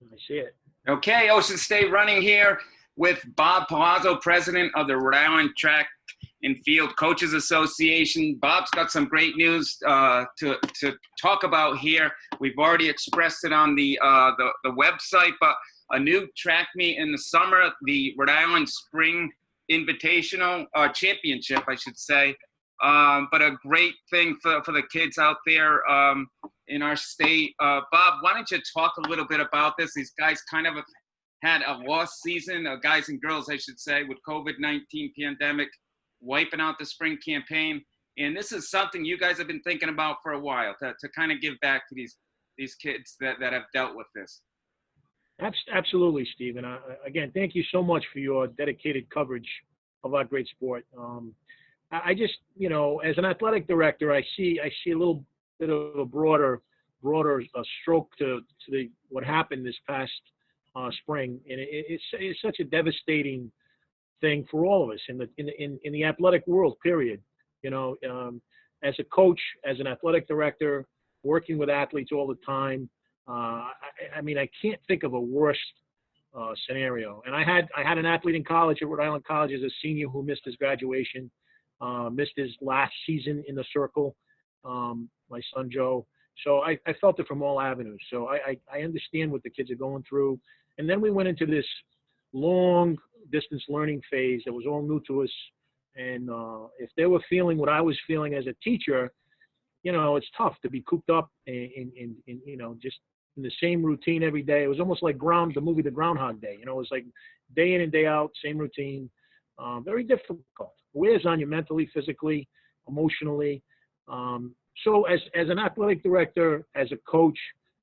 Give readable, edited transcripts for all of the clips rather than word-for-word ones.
I see it. Okay, Ocean State Running here with Bob Palazzo, president of the Rhode Island Track and Field Coaches Association. Bob's got some great news to talk about here. We've already expressed it on the website, but a new track meet in the summer, the Rhode Island Spring Invitational Championship, I should say. But a great thing for the kids out there in our state. Bob, why don't you talk a little bit about this? These guys kind of have had a lost season, guys and girls, I should say, with COVID-19 pandemic wiping out the spring campaign. And this is something you guys have been thinking about for a while, to kind of give back to these kids that have dealt with this. Absolutely, Steve. And again, thank you so much for your dedicated coverage of our great sport. I just, as an athletic director, I see a little bit of a broader stroke to what happened this past spring, and it's such a devastating thing for all of us in the athletic world. Period. As a coach, as an athletic director, working with athletes all the time, I mean, I can't think of a worse scenario. And I had an athlete in college at Rhode Island College as a senior who missed his graduation. Missed his last season in the circle, my son Joe. So I felt it from all avenues. So I understand what the kids are going through. And then we went into this long distance learning phase that was all new to us. And if they were feeling what I was feeling as a teacher, it's tough to be cooped up in just in the same routine every day. It was almost like the movie The Groundhog Day. It was like day in and day out, same routine. Very difficult. Wears on you mentally, physically, emotionally. So as an athletic director, as a coach,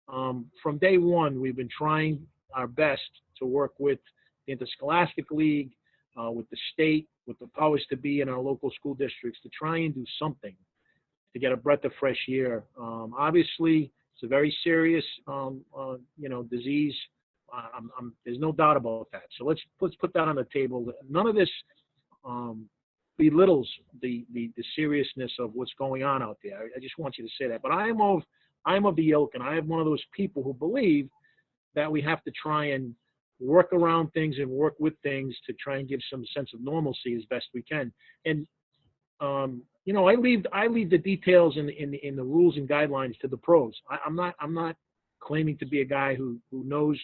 from day one, we've been trying our best to work with the Interscholastic League, with the state, with the powers to be in our local school districts to try and do something to get a breath of fresh air. Obviously, it's a very serious, disease. There's no doubt about that. So let's put that on the table. None of this belittles the seriousness of what's going on out there. I just want you to say that. But I'm of the ilk, and I am one of those people who believe that we have to try and work around things and work with things to try and give some sense of normalcy as best we can. And I leave the details in the rules and guidelines to the pros. I'm not claiming to be a guy who knows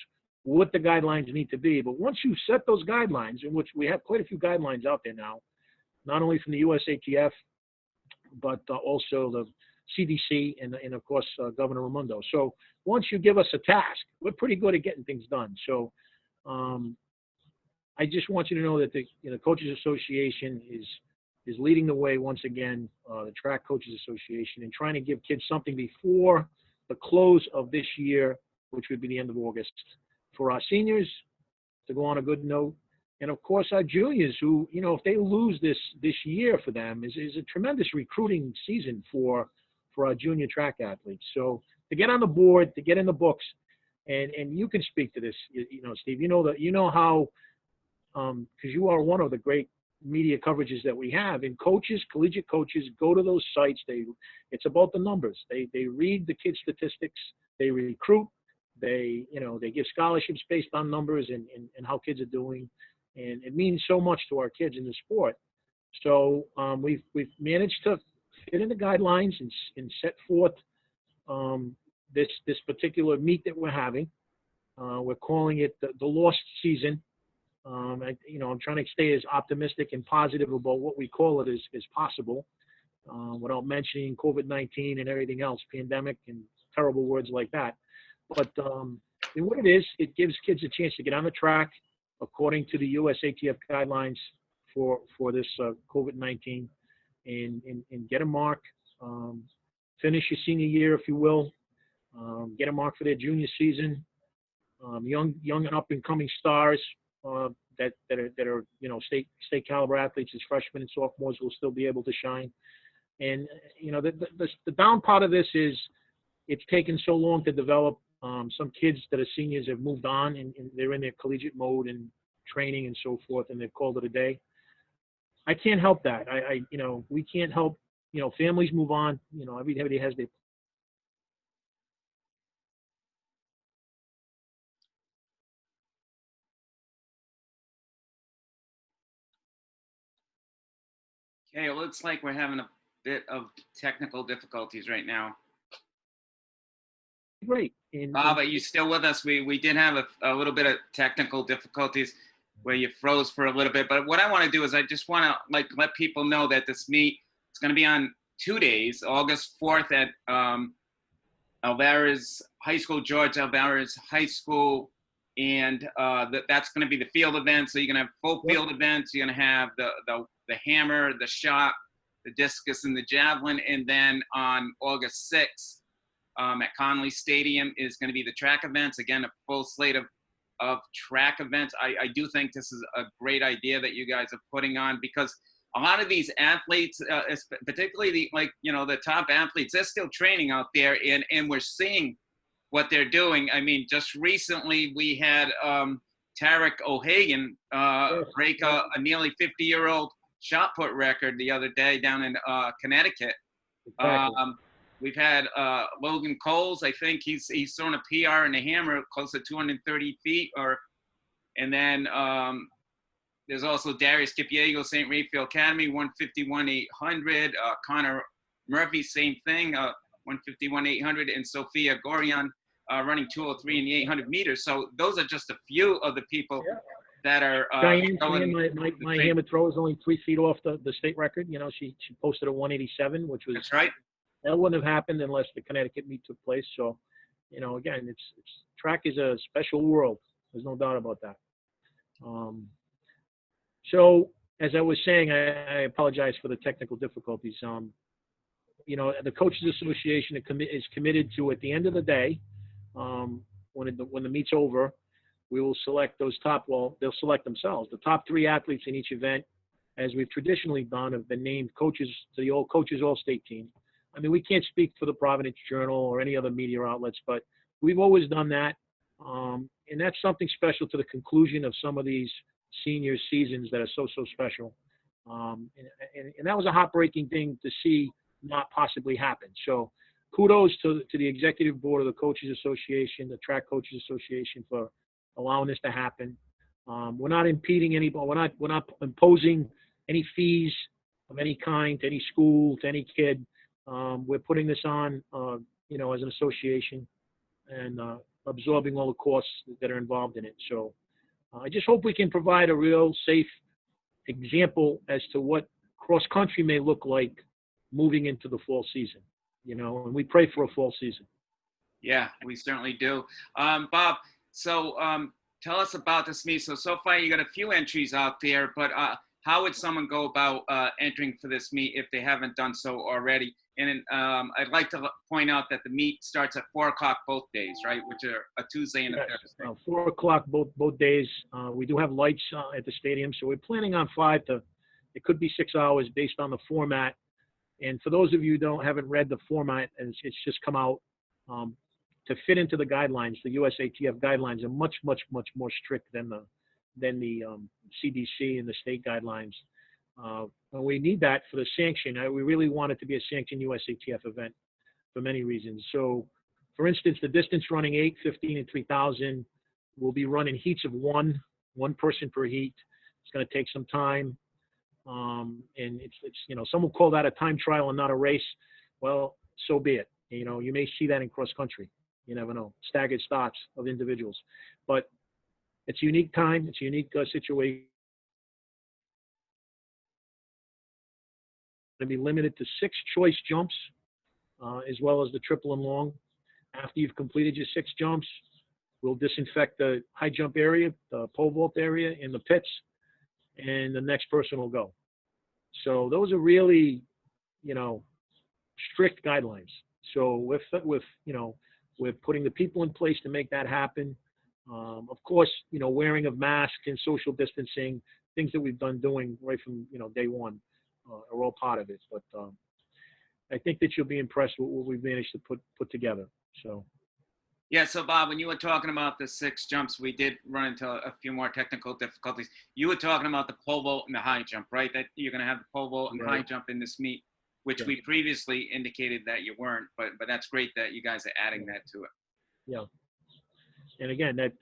what the guidelines need to be. But once you set those guidelines, in which we have quite a few guidelines out there now, not only from the USATF, but also the CDC and of course, Governor Raimondo. So once you give us a task, we're pretty good at getting things done. So I just want you to know that the Coaches Association is leading the way once again, the Track Coaches Association, and trying to give kids something before the close of this year, which would be the end of August, for our seniors to go on a good note. And of course, our juniors who, if they lose this year for them is a tremendous recruiting season for our junior track athletes. So to get on the board, to get in the books, and you can speak to this, Steve, how, because you are one of the great media coverages that we have, and coaches, collegiate coaches, go to those sites. It's about the numbers. They read the kids' statistics, they recruit, they give scholarships based on numbers and how kids are doing. And it means so much to our kids in the sport. So we've managed to fit in the guidelines and set forth this particular meet that we're having. We're calling it the Lost Season. I'm trying to stay as optimistic and positive about what we call it as possible, without mentioning COVID-19 and everything else, pandemic and terrible words like that. But what it is, it gives kids a chance to get on the track according to the USATF guidelines for this COVID-19 and get a mark, finish your senior year, if you will, get a mark for their junior season. Young and up and coming stars that are state caliber athletes as freshmen and sophomores will still be able to shine. And the down part of this is it's taken so long to develop. Some kids that are seniors have moved on and they're in their collegiate mode and training and so forth, and they've called it a day. I can't help that. We can't help. Families move on. Everybody has their Okay, it looks like we're having a bit of technical difficulties right now. Great. Bob, are you still with us? We did have a little bit of technical difficulties where you froze for a little bit. But what I want to do is I just want to let people know that this meet is going to be on 2 days, August 4th at Alvarez High School, George Alvarez High School. And that's going to be the field event. So you're going to have full field events. You're going to have the hammer, the shot, the discus, and the javelin. And then on August 6th, at Conley Stadium is going to be the track events. Again, a full slate of track events. I do think this is a great idea that you guys are putting on, because a lot of these athletes, particularly the top athletes, they're still training out there, and we're seeing what they're doing. I mean, just recently we had Tarek O'Hagan break a nearly 50-year-old shot put record the other day down in Connecticut. Exactly. We've had Logan Coles. I think he's thrown a PR in the hammer close to 230 feet. And then there's also Darius Kipiego, St. Raphael Academy, 151-800. Connor Murphy, same thing, 151-800. And Sophia Gorion running 203 in the 800 meters. So those are just a few of the people that are Diane, my hammer throw is only 3 feet off the state record. You know, she posted a 187, which was. That's right. That wouldn't have happened unless the Connecticut meet took place. So, you know, again, it's track is a special world. There's no doubt about that. So, as I was saying, I apologize for the technical difficulties. You know, the Coaches Association is committed to, at the end of the day, when the meet's over, we will select those top. Well, they'll select themselves. The top 3 athletes in each event, as we've traditionally done, have been named coaches to the old Coaches All-State team. I mean, we can't speak for the Providence Journal or any other media outlets, but we've always done that. And that's something special to the conclusion of some of these senior seasons that are so special. And that was a heartbreaking thing to see not possibly happen. So kudos to the executive board of the Coaches Association, the Track Coaches Association, for allowing this to happen. We're not impeding anybody. We're not imposing any fees of any kind to any school, to any kid. We're putting this on, you know, as an association, and absorbing all the costs that are involved in it. So I just hope we can provide a real safe example as to what cross country may look like moving into the fall season, you know, and we pray for a fall season. Yeah, we certainly do. Bob, so tell us about this meet. So far you got a few entries out there, but how would someone go about entering for this meet if they haven't done so already? And I'd like to point out that the meet starts at 4 o'clock both days, right? Which are a Tuesday and a Thursday. 4 o'clock both days. We do have lights at the stadium, so we're planning on 5 to, it could be 6 hours based on the format. And for those of you who haven't read the format, and it's just come out, to fit into the guidelines, the USATF guidelines are much more strict than the CDC and the state guidelines. And we need that for the sanction. We really want it to be a sanctioned USATF event for many reasons. So, for instance, the distance running 8, 15, and 3,000 will be run in heats of one person per heat. It's going to take some time. And it's you know, some will call that a time trial and not a race. Well, so be it. You know, you may see that in cross country. You never know. Staggered starts of individuals, but it's a unique time. It's a unique situation. To be limited to 6 choice jumps, as well as the triple and long. After you've completed your 6 jumps, we'll disinfect the high jump area, the pole vault area, in the pits, and the next person will go. So those are really, you know, strict guidelines. So with you know, we're putting the people in place to make that happen. Of course, you know, wearing of masks and social distancing, things that we've done doing right from, you know, day one, are all part of it. But I think that you'll be impressed with what we've managed to put together. So. Yeah, so Bob, when you were talking about the 6 jumps, we did run into a few more technical difficulties. You were talking about the pole vault and the high jump, right? That you're going to have the pole vault and high jump in this meet, which we previously indicated that you weren't, but that's great that you guys are adding that to it. Yeah. And again, that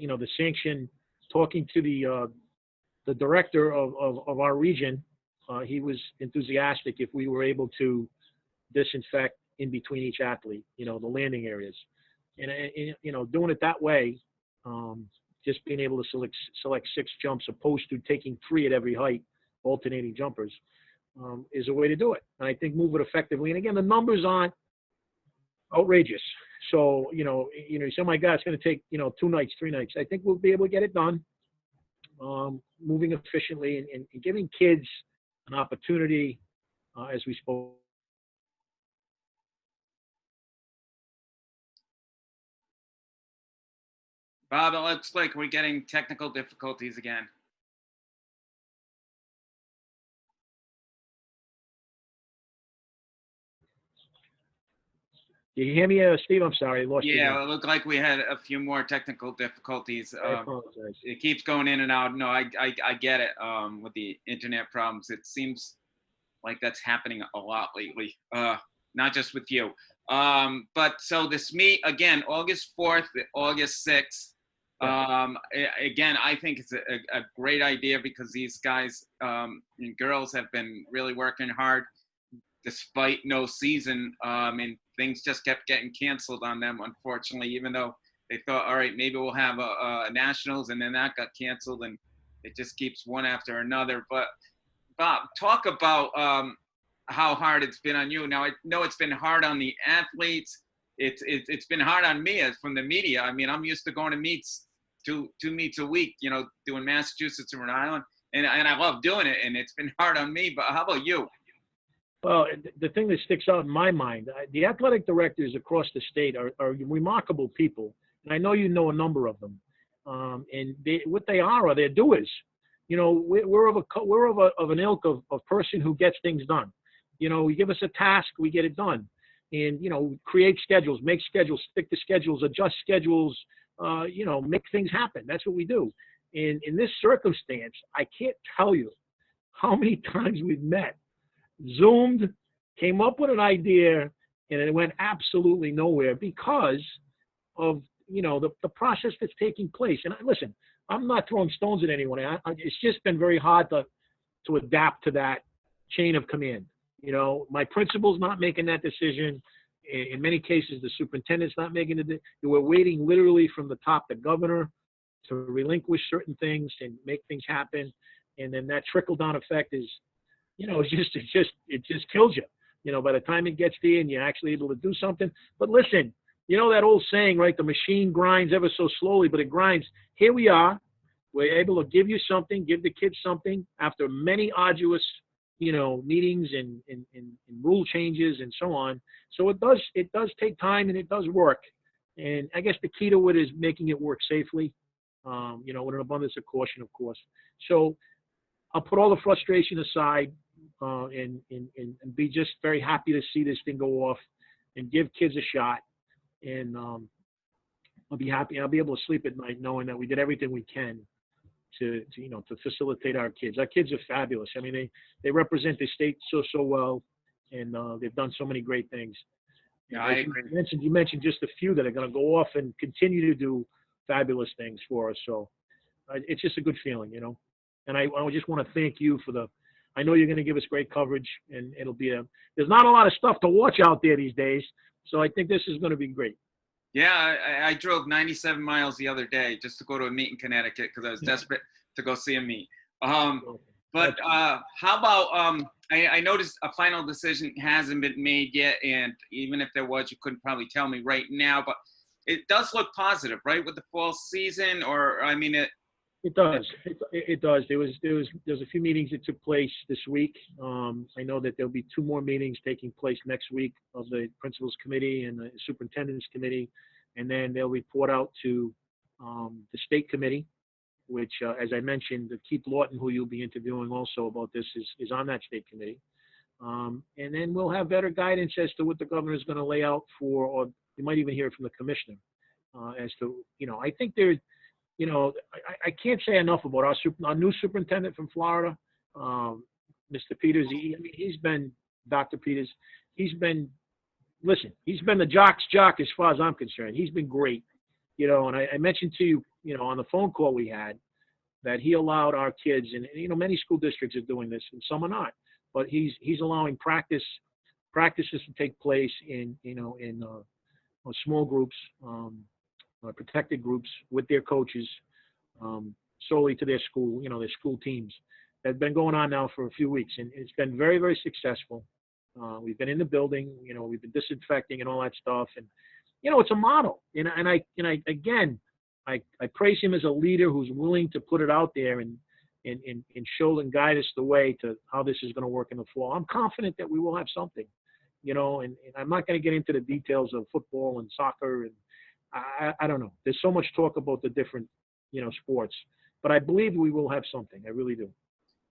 you know, the sanction, talking to the director of our region, he was enthusiastic if we were able to disinfect in between each athlete, the landing areas. And doing it that way, just being able to select 6 jumps opposed to taking 3 at every height, alternating jumpers, is a way to do it. And I think move it effectively. And again, the numbers aren't outrageous. So, you say, oh my God, it's going to take, 2 nights, 3 nights. I think we'll be able to get it done, moving efficiently and giving kids an opportunity, as we spoke. Bob, it looks like we're getting technical difficulties again. You hear me, Steve? I'm sorry, I lost you. Yeah, it looked like we had a few more technical difficulties. I apologize. It keeps going in and out. No, I get it. With the internet problems, it seems like that's happening a lot lately. Not just with you. But so this meet again, August 4th, August 6th. Again, I think it's a great idea because these guys and girls have been really working hard despite no season, and things just kept getting canceled on them, unfortunately, even though they thought, all right, maybe we'll have a nationals, and then that got canceled, and it just keeps one after another. But Bob, talk about how hard it's been on you. Now, I know it's been hard on the athletes. It's been hard on me as from the media. I mean, I'm used to going to meets, two meets a week, doing Massachusetts and Rhode Island, and I love doing it, and it's been hard on me. But how about you? Well, the thing that sticks out in my mind, the athletic directors across the state are remarkable people, and I know you know a number of them. And what they are they're doers. We're of an ilk of person who gets things done. You give us a task, we get it done, and create schedules, make schedules, stick to schedules, adjust schedules, make things happen. That's what we do. And in this circumstance, I can't tell you how many times we've met, Zoomed, came up with an idea, and it went absolutely nowhere because of the process that's taking place. And listen, I'm not throwing stones at anyone. It's just been very hard to adapt to that chain of command. My principal's not making that decision. In many cases, the superintendent's not making it. We're waiting literally from the top, the governor, to relinquish certain things and make things happen. And then that trickle-down effect is, it just kills you. By the time it gets to you and you're actually able to do something. But listen, that old saying, right? The machine grinds ever so slowly, but it grinds. Here we are. We're able to give you something, give the kids something after many arduous, meetings and rule changes and so on. So it does take time and it does work. And I guess the key to it is making it work safely, with an abundance of caution, of course. So I'll put all the frustration aside and be just very happy to see this thing go off and give kids a shot. And I'll be happy. I'll be able to sleep at night knowing that we did everything we can to facilitate our kids. Our kids are fabulous. I mean, they represent the state so well, and they've done so many great things. Yeah, I agree. You mentioned just a few that are going to go off and continue to do fabulous things for us. So it's just a good feeling, And I just want to thank you for I know you're going to give us great coverage, and it'll be there's not a lot of stuff to watch out there these days. So I think this is going to be great. Yeah, I drove 97 miles the other day just to go to a meet in Connecticut because I was desperate to go see a meet. But how about I noticed a final decision hasn't been made yet, and even if there was, you couldn't probably tell me right now. But it does look positive, right, with the fall season? Or I mean, it does. It does. There's a few meetings that took place this week. I know that there'll be 2 more meetings taking place next week of the principals committee and the superintendent's committee, and then they'll report out to the state committee, which, as I mentioned, Keith Lawton, who you'll be interviewing also about this, is on that state committee. And then we'll have better guidance as to what the governor is going to lay out for, or you might even hear from the commissioner as to, I think there's, I can't say enough about our new superintendent from Florida, Mr. Peters. Dr. Peters, he's been the jock's jock as far as I'm concerned. He's been great, and I mentioned to you, on the phone call we had, that he allowed our kids, and you know, many school districts are doing this, and some are not, but he's allowing practices to take place in, you know, in small groups, protected groups with their coaches, solely to their school, you know, their school teams. That's been going on now for a few weeks, and it's been very, very successful. We've been in the building, you know, we've been disinfecting and all that stuff, and you know, it's a model. And I praise him as a leader who's willing to put it out there and show and guide us the way to how this is going to work in the fall. I'm confident that we will have something, you know, and I'm not going to get into the details of football and soccer, and I don't know. There's so much talk about the different, you know, sports, but I believe we will have something. I really do.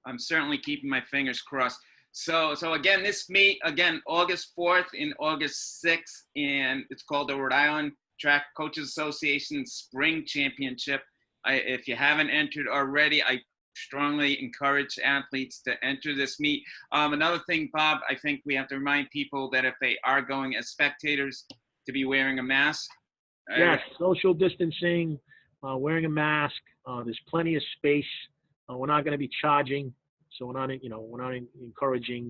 I'm certainly keeping my fingers crossed. So again, this meet, again, August 4th and August 6th, and it's called the Rhode Island Track Coaches Association Spring Championship. If you haven't entered already, I strongly encourage athletes to enter this meet. Another thing, Bob, I think we have to remind people that if they are going as spectators, to be wearing a mask. Yes, social distancing, wearing a mask. There's plenty of space. We're not going to be charging. So we're not encouraging,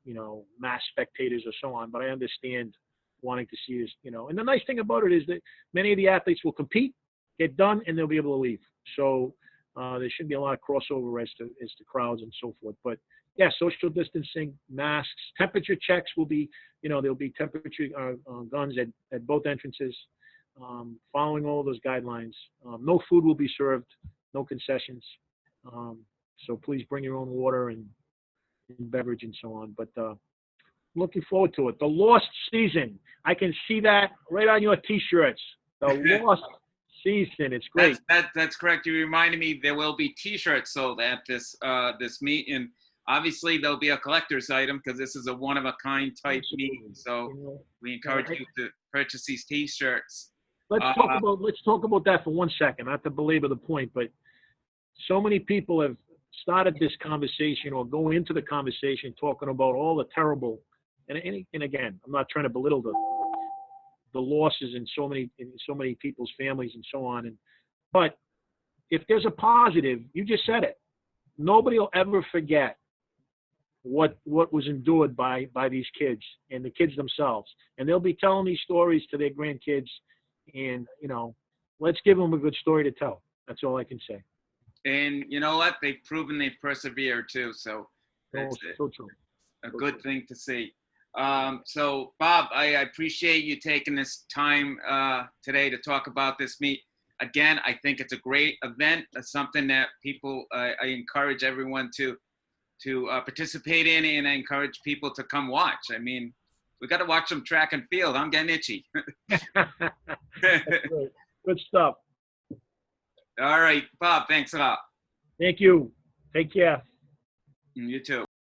you know, mass spectators or so on. But I understand wanting to see this, you know. And the nice thing about it is that many of the athletes will compete, get done, and they'll be able to leave. So there should be a lot of crossover as to crowds and so forth. But yeah, social distancing, masks, temperature checks will be, you know, there'll be temperature guns at both entrances, following all those guidelines. No food will be served, no concessions. So please bring your own water and beverage and so on. But looking forward to it. The Lost Season. I can see that right on your T-shirts. The Lost Season. It's great. That's correct. You reminded me there will be T-shirts sold at this meet, and obviously there'll be a collector's item because this is a one-of-a-kind type meet. So we encourage you to purchase these T-shirts. Let's talk about that for 1 second. Not to belabor the point, but so many people have started this conversation or go into the conversation talking about all the terrible, and again, I'm not trying to belittle the losses in so many people's families and so on. But if there's a positive, you just said it. Nobody will ever forget what was endured by these kids and the kids themselves, and they'll be telling these stories to their grandkids. And you know, let's give them a good story to tell. That's all I can say. And you know what? They've proven they've persevered too. So that's so true. A good thing to see. So Bob, I appreciate you taking this time today to talk about this meet. Again, I think it's a great event. It's something that people, I encourage everyone to participate in, and I encourage people to come watch. I mean, we got to watch some track and field. I'm getting itchy. Good stuff. All right, Bob, thanks a lot. Thank you. Take care. You too.